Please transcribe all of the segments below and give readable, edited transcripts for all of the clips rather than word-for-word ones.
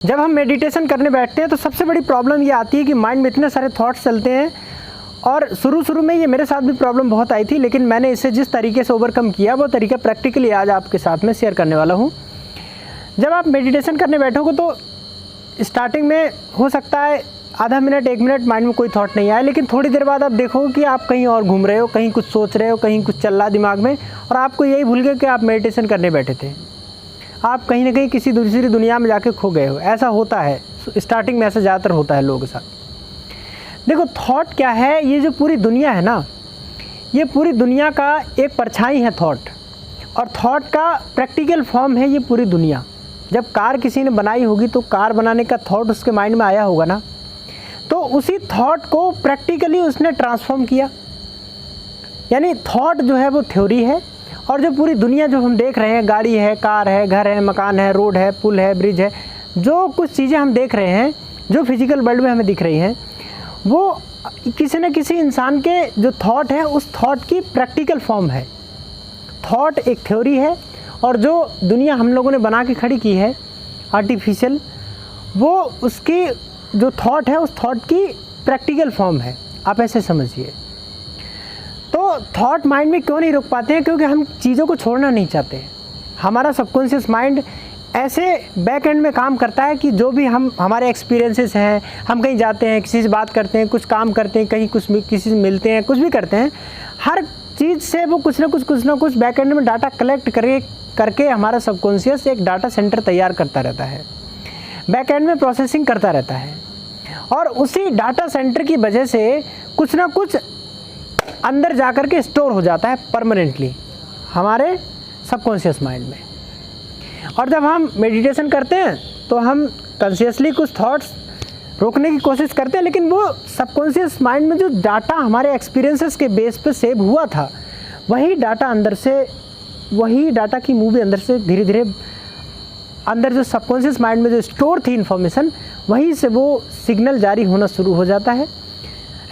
जब हम मेडिटेशन करने बैठते हैं तो सबसे बड़ी प्रॉब्लम ये आती है कि माइंड में इतने सारे थॉट्स चलते हैं। और शुरू में ये मेरे साथ भी प्रॉब्लम बहुत आई थी, लेकिन मैंने इसे जिस तरीके से ओवरकम किया वो तरीका प्रैक्टिकली आज आपके साथ में शेयर करने वाला हूँ। जब आप मेडिटेशन करने बैठोगे तो स्टार्टिंग में हो सकता है आधा मिनट 1 मिनट माइंड में कोई थॉट नहीं आए, लेकिन थोड़ी देर बाद आप देखोगे कि आप कहीं और घूम रहे हो, कहीं कुछ सोच रहे हो, कहीं कुछ चल रहा दिमाग में, और आपको यही भूल गए कि आप मेडिटेशन करने बैठे थे। आप कहीं ना कहीं किसी दूसरी दुनिया में जाके खो गए हो। ऐसा होता है, स्टार्टिंग में ऐसा ज़्यादातर होता है लोगों के साथ। देखो थॉट क्या है, ये जो पूरी दुनिया है ना, ये पूरी दुनिया का एक परछाई है थॉट, और थॉट का प्रैक्टिकल फॉर्म है ये पूरी दुनिया। जब कार किसी ने बनाई होगी तो कार बनाने का थॉट उसके माइंड में आया होगा ना, तो उसी थॉट को प्रैक्टिकली उसने ट्रांसफॉर्म किया। यानी थॉट जो है वो थ्योरी है, और जो पूरी दुनिया जो हम देख रहे हैं, गाड़ी है, कार है, घर है, मकान है, रोड है, पुल है, ब्रिज है, जो कुछ चीज़ें हम देख रहे हैं, जो फिजिकल वर्ल्ड में हमें दिख रही हैं, वो किसी न किसी इंसान के जो थॉट है उस थॉट की प्रैक्टिकल फॉर्म है। थॉट एक थ्योरी है, और जो दुनिया हम लोगों ने बना के खड़ी की है आर्टिफिशियल, वो उसकी जो थॉट है उस थॉट की प्रैक्टिकल फॉर्म है। आप ऐसे समझिए। तो थॉट माइंड में क्यों नहीं रुक पाते हैं? क्योंकि हम चीज़ों को छोड़ना नहीं चाहते। हमारा सबकॉन्शियस माइंड ऐसे बैक एंड में काम करता है कि जो भी हमारे एक्सपीरियंसेस हैं, हम कहीं जाते हैं, किसी से बात करते हैं, कुछ काम करते हैं, कहीं किसी से मिलते हैं, कुछ भी करते हैं, हर चीज़ से वो कुछ ना कुछ बैक एंड में डाटा कलेक्ट करके हमारा सबकॉन्शियस एक डाटा सेंटर तैयार करता रहता है, बैक एंड में प्रोसेसिंग करता रहता है, और उसी डाटा सेंटर की वजह से कुछ ना कुछ अंदर जा कर के स्टोर हो जाता है परमानेंटली हमारे सबकॉन्शियस माइंड में। और जब हम मेडिटेशन करते हैं तो हम कॉन्शियसली कुछ थॉट्स रोकने की कोशिश करते हैं, लेकिन वो सबकॉन्शियस माइंड में जो डाटा हमारे एक्सपीरियंसेस के बेस पे सेव हुआ था, वही डाटा की मूवी अंदर से धीरे धीरे अंदर जो सबकॉन्शियस माइंड में जो स्टोर थी इन्फॉर्मेशन, वहीं से वो सिग्नल जारी होना शुरू हो जाता है।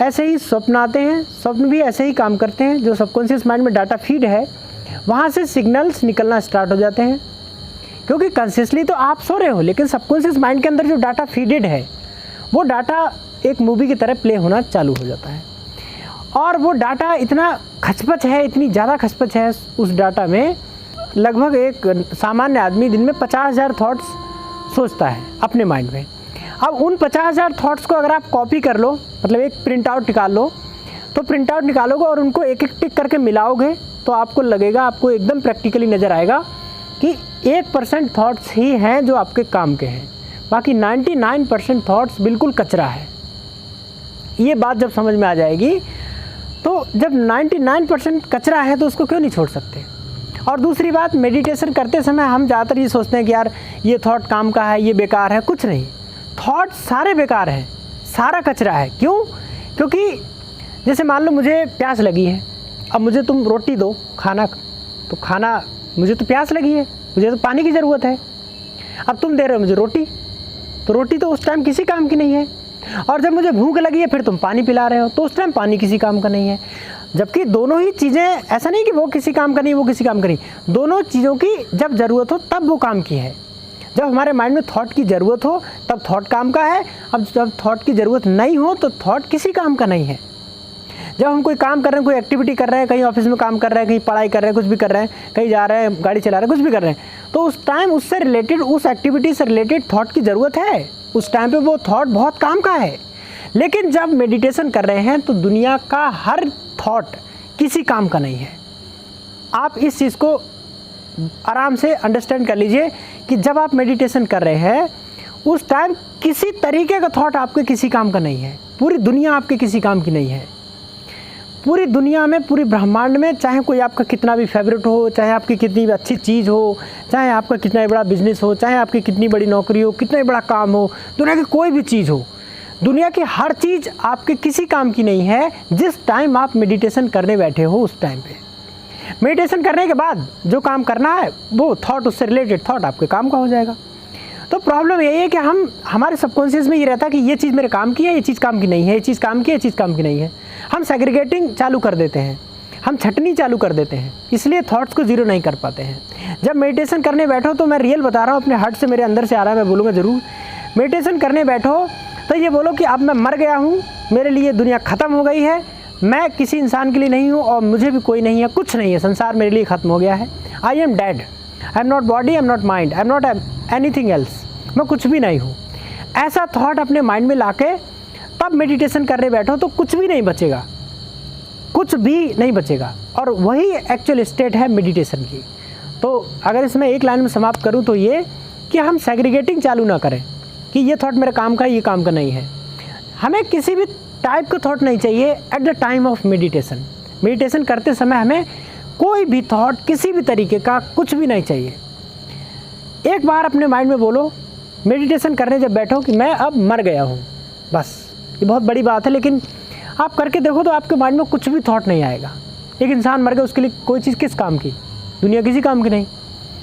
ऐसे ही स्वप्न आते हैं, स्वप्न भी ऐसे ही काम करते हैं। जो सबकॉन्शियस माइंड में डाटा फीड है, वहाँ से सिग्नल्स निकलना स्टार्ट हो जाते हैं। क्योंकि कॉन्शियसली तो आप सो रहे हो, लेकिन सबकॉन्शियस माइंड के अंदर जो डाटा फीडेड है, वो डाटा एक मूवी की तरह प्ले होना चालू हो जाता है। और वो डाटा इतना खचपच है, इतनी ज़्यादा खचपच है उस डाटा में, लगभग एक सामान्य आदमी दिन में 50,000 थॉट्स सोचता है अपने माइंड में। अब उन 50,000 थॉट्स को अगर आप कॉपी कर लो, मतलब एक प्रिंट आउट निकाल लो, तो प्रिंट आउट निकालोगे और उनको एक एक टिक करके मिलाओगे, तो आपको लगेगा, आपको एकदम प्रैक्टिकली नज़र आएगा कि 1% थॉट्स ही हैं जो आपके काम के हैं, बाकी 99% थॉट्स बिल्कुल कचरा है। ये बात जब समझ में आ जाएगी, तो जब 99% कचरा है तो उसको क्यों नहीं छोड़ सकते। और दूसरी बात, मेडिटेशन करते समय हम ज़्यादातर ये सोचते हैं कि यार ये थॉट काम का है, ये बेकार है। कुछ नहीं, थॉट सारे बेकार हैं, सारा कचरा है। क्यों? क्योंकि जैसे मान लो मुझे प्यास लगी है, अब मुझे तुम रोटी दो, खाना मुझे तो प्यास लगी है, मुझे तो पानी की ज़रूरत है। अब तुम दे रहे हो मुझे रोटी, तो रोटी तो उस टाइम किसी काम की नहीं है। और जब मुझे भूख लगी है फिर तुम पानी पिला रहे हो, तो उस टाइम पानी किसी काम का नहीं है। जबकि दोनों ही चीज़ें, ऐसा नहीं कि वो किसी काम का नहीं, वो किसी काम का नहीं, दोनों चीज़ों की जब ज़रूरत हो तब वो काम की है। जब हमारे माइंड में थॉट की ज़रूरत हो तब थॉट काम का है, अब जब थॉट की ज़रूरत नहीं हो तो थॉट किसी काम का नहीं है। जब हम कोई काम कर रहे हैं, कोई एक्टिविटी कर रहे हैं, कहीं ऑफिस में काम कर रहे हैं, कहीं पढ़ाई कर रहे हैं, कुछ भी कर रहे हैं, कहीं जा रहे हैं, गाड़ी चला रहे हैं, कुछ भी कर रहे हैं, तो उस टाइम उससे रिलेटेड, उस एक्टिविटी से रिलेटेड थॉट की ज़रूरत है। उस टाइम पे वो थॉट बहुत काम का है। लेकिन जब मेडिटेशन कर रहे हैं तो दुनिया का हर थॉट किसी काम का नहीं है। आप इस चीज़ को आराम से अंडरस्टैंड कर लीजिए कि जब आप मेडिटेशन कर रहे हैं उस टाइम किसी तरीके का थॉट आपके किसी काम का नहीं है। पूरी दुनिया आपके किसी काम की नहीं है। पूरी दुनिया में, पूरी ब्रह्मांड में, चाहे कोई आपका कितना भी फेवरेट हो, चाहे आपकी कितनी भी अच्छी चीज़ हो, चाहे आपका कितना बड़ा बिजनेस हो, चाहे आपकी कितनी बड़ी नौकरी हो, कितना बड़ा काम हो, दुनिया की कोई भी चीज़ हो, दुनिया की हर चीज़ आपके किसी काम की नहीं है जिस टाइम आप मेडिटेशन करने बैठे हो। उस टाइम पे मेडिटेशन करने के बाद जो काम करना है वो थॉट, उससे रिलेटेड थॉट आपके काम का हो जाएगा। तो प्रॉब्लम यही है कि हमारे सबकॉन्शियस में ये रहता है कि ये चीज़ मेरे काम की है, ये चीज़ काम की नहीं है, ये चीज़ काम की है, ये चीज़ काम की नहीं है। हम सेग्रीगेटिंग चालू कर देते हैं, हम छटनी चालू कर देते हैं, इसलिए थॉट्स को जीरो नहीं कर पाते हैं। जब मेडिटेशन करने बैठो तो मैं रियल बता रहा हूँ, अपने हार्ट से, मेरे अंदर से आ रहा है, मैं बोलूँगा ज़रूर, मेडिटेशन करने बैठो तो ये बोलो कि अब मैं मर गया हूँ, मेरे लिए दुनिया ख़त्म हो गई है, मैं किसी इंसान के लिए नहीं हूँ और मुझे भी कोई नहीं है, कुछ नहीं है, संसार मेरे लिए ख़त्म हो गया है। I am dead, I am not body, I am not mind, I am not anything else, मैं कुछ भी नहीं हूँ। ऐसा थॉट अपने माइंड में लाके तब मेडिटेशन करने बैठो तो कुछ भी नहीं बचेगा, कुछ भी नहीं बचेगा। और वही एक्चुअल स्टेट है मेडिटेशन की। तो अगर इसमें एक लाइन में समाप्त करूँ तो ये कि हम सेग्रीगेटिंग चालू ना करें कि ये थॉट मेरे काम का है, ये काम का नहीं है। हमें किसी भी टाइप का थॉट नहीं चाहिए at the time of meditation. Meditation करते समय हमें कोई भी थॉट, किसी भी तरीके का कुछ भी नहीं चाहिए। एक बार अपने माइंड में बोलो मेडिटेशन करने जब बैठो कि मैं अब मर गया हूँ, बस। ये बहुत बड़ी बात है, लेकिन आप करके देखो तो आपके माइंड में कुछ भी थॉट नहीं आएगा। एक इंसान मर गया, उसके लिए कोई चीज़ किस काम की, दुनिया किसी काम की नहीं,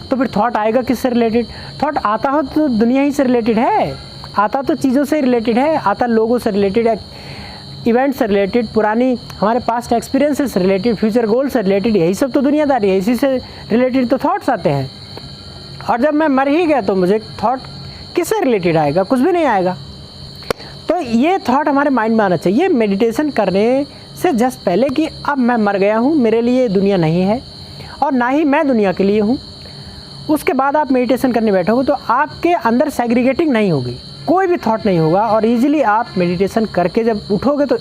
तो फिर थॉट आएगा किससे रिलेटेड? थॉट आता हो तो दुनिया ही से रिलेटेड है, आता तो चीज़ों से रिलेटेड है, आता लोगों से रिलेटेड है, इवेंट से रिलेटेड, पुरानी हमारे पास्ट एक्सपीरियंसेस से रिलेटेड, फ्यूचर गोल से रिलेटेड, यही सब तो दुनियादारी है, इसी से रिलेटेड तो थॉट्स आते हैं। और जब मैं मर ही गया तो मुझे थॉट किससे रिलेटेड आएगा? कुछ भी नहीं आएगा। तो ये थॉट हमारे माइंड में आना चाहिए मेडिटेशन करने से जस्ट पहले कि अब मैं मर गया हूँ, मेरे लिए दुनिया नहीं है और ना ही मैं दुनिया के लिए हूँ। उसके बाद आप मेडिटेशन करने बैठोगे तो आपके अंदर सेग्रीगेटिंग नहीं होगी, कोई भी थॉट नहीं होगा और इजीली आप मेडिटेशन करके जब उठोगे तो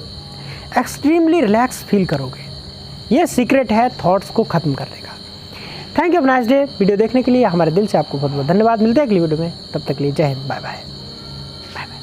एक्सट्रीमली रिलैक्स फील करोगे। ये सीक्रेट है थॉट्स को ख़त्म करने का। Thank you, nice day. Video देखने के लिए हमारे दिल से आपको बहुत बहुत धन्यवाद। मिलते हैं अगली वीडियो में, तब तक के लिए जय हिंद, बाय बाय।